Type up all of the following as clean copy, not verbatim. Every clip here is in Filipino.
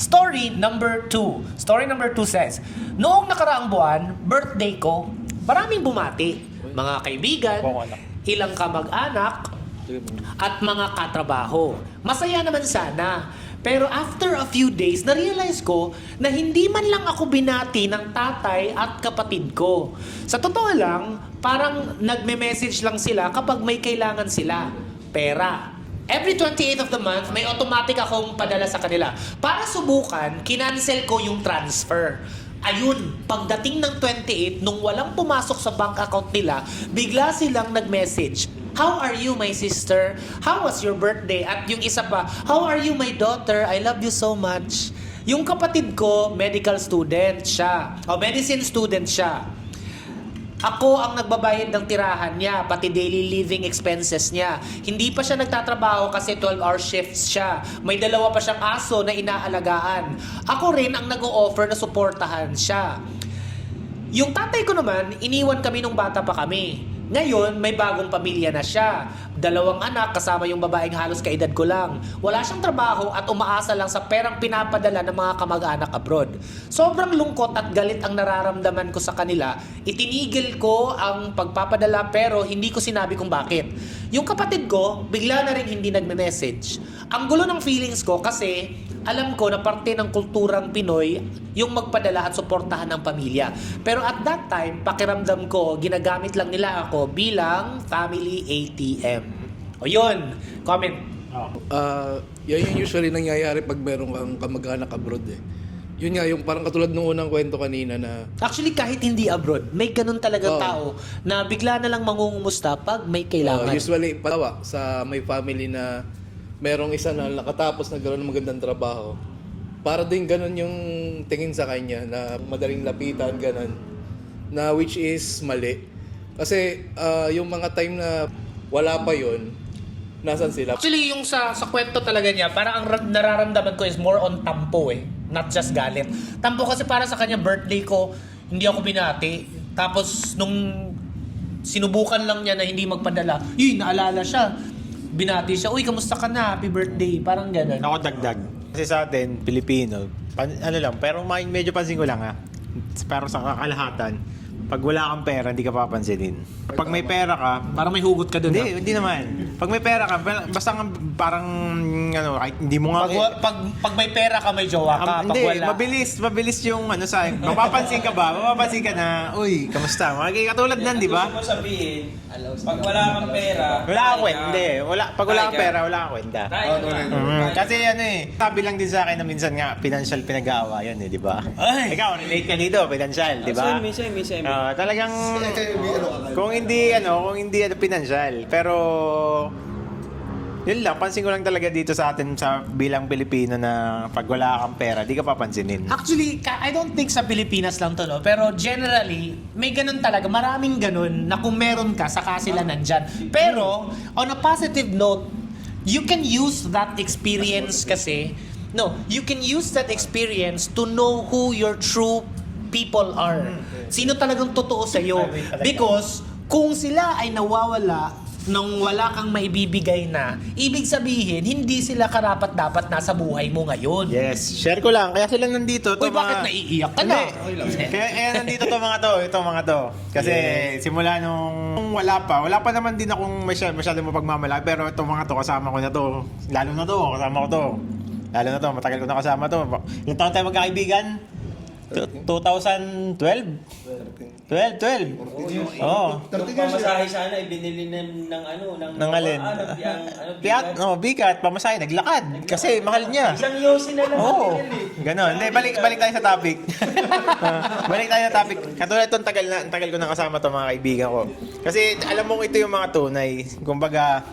Story number 2. Story number 2 says, noong nakaraang buwan, birthday ko, maraming bumati. Mga kaibigan, ilang kamag-anak, at mga katrabaho. Masaya naman sana. Pero after a few days, na-realize ko na hindi man lang ako binati ng tatay at kapatid ko. Sa totoo lang, parang nagme-message lang sila kapag may kailangan sila. Pera. Every 28th of the month, may automatic akong padala sa kanila. Para subukan, kinancel ko yung transfer. Ayun, pagdating ng 28, nung walang pumasok sa bank account nila, bigla silang nag-message. How are you, my sister? How was your birthday? At yung isa pa, how are you, my daughter? I love you so much. Yung kapatid ko, medical student siya. O medicine student siya. Ako ang nagbabayad ng tirahan niya, pati daily living expenses niya. Hindi pa siya nagtatrabaho kasi 12-hour shifts siya. May dalawa pa siyang aso na inaalagaan. Ako rin ang nag-o-offer na suportahan siya. Yung tatay ko naman, iniwan kami nung bata pa kami. Ngayon, may bagong pamilya na siya. 2 anak kasama yung babaeng halos kaedad ko lang. Wala siyang trabaho at umaasa lang sa perang pinapadala ng mga kamag-anak abroad. Sobrang lungkot at galit ang nararamdaman ko sa kanila. Itinigil ko ang pagpapadala pero hindi ko sinabi kung bakit. Yung kapatid ko, bigla na rin hindi nagme-message. Ang gulo ng feelings ko kasi alam ko na parte ng kulturang Pinoy yung magpadala at suportahan ng pamilya. Pero at that time, pakiramdam ko, ginagamit lang nila ako bilang family ATM. O yun, comment. Yan yung usually nangyayari pag meron kang kamag-anak abroad eh. Yun nga, yung parang katulad ng unang kwento kanina na... Actually, kahit hindi abroad, may ganun talaga tao na bigla na lang mangungumusta pag may kailangan. Usually, palawa sa may family na merong isa na nakatapos na gano'n ng magandang trabaho. Para din gano'n yung tingin sa kanya na madaling lapitan, gano'n. Na which is mali. Kasi yung mga time na wala pa yon, nasan sila? Actually, yung sa kwento talaga niya, parang ang nararamdaman ko is more on tampo eh. Not just galit. Tampo kasi para sa kanya, birthday ko, hindi ako binati. Tapos, nung sinubukan lang niya na hindi magpadala, naalala siya. Binati siya, uy, kamusta ka na? Happy birthday. Parang gano'n. Ako dagdag. Kasi sa atin, Pilipino, ano lang, pero medyo pansin ko lang ha. Pero sa kakalahatan, pag wala kang pera, hindi ka papansinin. Pag may pera ka, Parang may hugot ka doon. hindi naman. Pag may pera ka, basta nga parang, kahit hindi mo nga... Pag may pera ka, may jowa ka. Pag hindi, wala. mabilis yung sa mapapansin ka ba? Mapapansin ka na, uy, kamusta? Katulad nan, di ba? Gusto mo sabihin, pag wala kang pera, Wala kang kwenta. Hindi. Pag wala kang pera, wala kang kwenta. Kasi sabi lang din sa akin na minsan nga, financial pinag-aawayan di ba? Ay! Ikaw, relate ka dito, financial, di ba? Minsan. Talagang, kung hindi financial. Pero, yun lang, pansin ko lang talaga dito sa atin sa bilang Pilipino na pag wala kang pera, di ka papansinin. Actually, I don't think sa Pilipinas lang to, no? Pero generally, may ganun talaga. Maraming ganun na kung meron ka, saka sila nandyan. Pero, on a positive note, you can use that experience kasi, you can use that experience to know who your true people are. Sino talagang totoo sa'yo. Because, kung sila ay nawawala nung wala kang maibibigay na, ibig sabihin, hindi sila karapat-dapat nasa buhay mo ngayon. Yes, share ko lang. Kaya sila nandito. Uy, bakit naiiyak ka na? Kaya nandito itong mga to. Kasi simula nung wala pa naman din akong masyado mapagmamalaki. Pero itong mga to, kasama ko na to. Kasama ko to. Matagal ko na kasama to. Ilang taon tayo magkakaibigan? 2012? 12. Oo. Yung pamasahe sana, ibinili ng alin? Bigat. Pamasahe, naglakad. Kasi mahal niya. Isang yosi na lang. Oo. Ganon. Hindi, balik tayo sa topic. Balik tayo sa topic. Katulad itong tagal ko na kasama itong mga kaibigan ko. Kasi alam mo ito yung mga tunay. Kumbaga,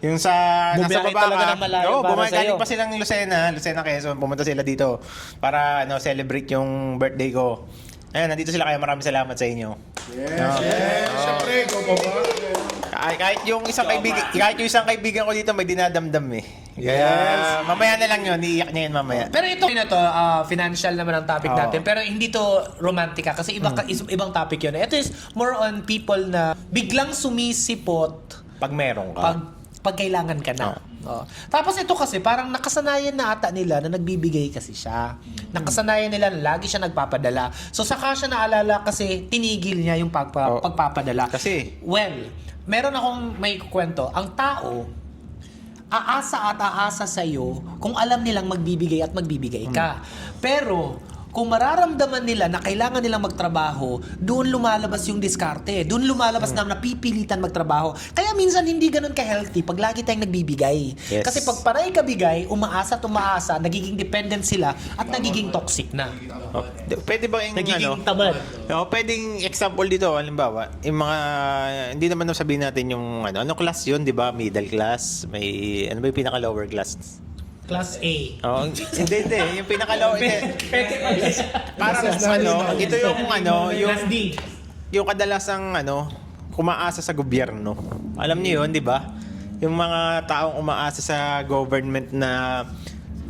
yung nasa Bumiyahe baba talaga ka. ng malayo para sa'yo. Galing pa silang Lucena, Quezon. Pumunta sila dito para celebrate yung birthday ko. Ayun, nandito sila kaya maraming salamat sa inyo. Siyempre, ikaw pa ba? Kahit yung isang kaibigan ko dito may dinadamdam eh. Kaya mamaya na lang yun, iiyak niya yun mamaya. Pero ito financial naman ang topic natin. Pero hindi to romantika kasi ibang topic yun. Ito is more on people na biglang sumisipot Pag meron ka. pag kailangan ka na. Oh. Tapos ito kasi parang nakasanayan na ata nila na nagbibigay kasi siya. Nakasanayan nila na lagi siya nagpapadala. So saka siya naalala kasi tinigil niya yung pagpapadala. Kasi Well, meron akong may kwento. Ang tao, aasa sa iyo kung alam nilang magbibigay at magbibigay ka. Pero kung mararamdaman nila na kailangan nilang magtrabaho, doon lumalabas yung diskarte. Doon lumalabas na napipilitan magtrabaho. Kaya minsan hindi ganun ka-healthy pag lagi tayong nagbibigay. Yes. Kasi pag panay ka bigay, umaasa at umaasa, nagiging dependent sila at nagiging toxic na. pwede ba yung Nagiging tamad. pwedeng example dito, halimbawa, yung mga, hindi naman sabihin natin yung, anong class yun, di ba? Middle class, may, ano ba yung pinaka-lower class? Class A. Oh, hindi, yung pinaka-lower, parang, ito yung, Class D. yung kadalasang, kumaasa sa gobyerno. Alam niyo yun, di ba? Yung mga taong umaasa sa government na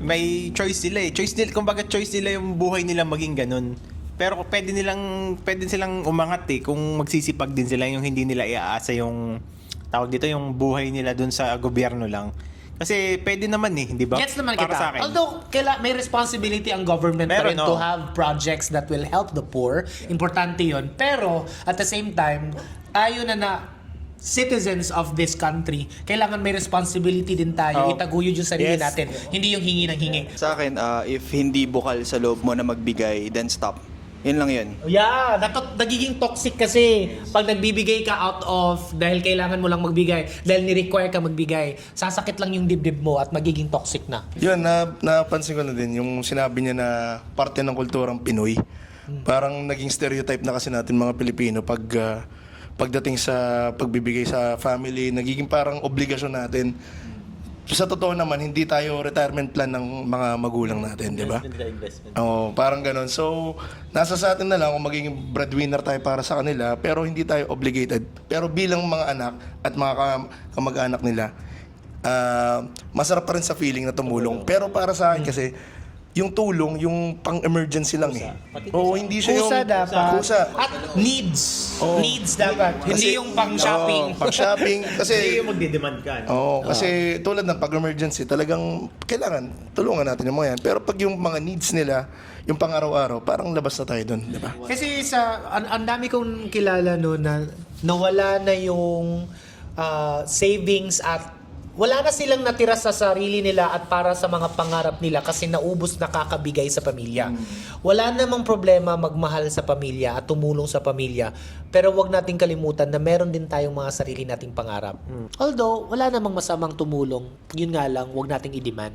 may choice nila eh. Kumbaga choice nila yung buhay nila maging ganun. Pero pwede silang umangat eh kung magsisipag din sila yung hindi nila iaasa yung tawag dito yung buhay nila dun sa gobyerno lang. Kasi pwede naman eh, di ba? Gets naman Para kita. sa akin. Although, may responsibility ang government pa Meron, rin to have projects that will help the poor. Importante yon. Pero, at the same time, tayo na citizens of this country, kailangan may responsibility din tayo. Oh. Itaguyod yung sarili Yes. natin. Hindi yung hingi ng hingi. Sa akin, if hindi bukal sa loob mo na magbigay, then stop. Yun lang yun. Yeah, nagiging toxic kasi pag nagbibigay ka out of dahil kailangan mo lang magbigay, dahil ni-require ka magbigay, sasakit lang yung dibdib mo at magiging toxic na. Yun, napansin ko na din yung sinabi niya na parte ng kulturang Pinoy. Parang naging stereotype na kasi natin mga Pilipino pagdating sa pagbibigay sa family, nagiging parang obligasyon natin. Sa totoo naman, hindi tayo retirement plan ng mga magulang natin, di ba? Oo, parang ganun. So, nasa sa atin na lang kung magiging breadwinner tayo para sa kanila, pero hindi tayo obligated. Pero bilang mga anak at mga kamag-anak nila, masarap pa rin sa feeling na tumulong. Pero para sa akin kasi, yung tulong, yung pang-emergency lang eh. Oo, hindi siya yung... Kusa dapat. Kusa. At needs. Oo. Needs dapat. Hindi yung pang-shopping. Oo, pang-shopping. Hindi Kasi... yung magdidemand ka. Oo, kasi tulad ng pag-emergency, talagang kailangan tulungan natin yung mga yan. Pero pag yung mga needs nila, yung pang-araw-araw, parang labas na tayo doon, di ba? Kasi ang dami kong kilala no na nawala na yung savings at wala na silang natira sa sarili nila at para sa mga pangarap nila kasi naubos na kakabigay sa pamilya. Wala namang problema magmahal sa pamilya at tumulong sa pamilya. Pero wag nating kalimutan na meron din tayong mga sarili nating pangarap. Although, wala namang masamang tumulong. Yun nga lang, wag nating i-demand.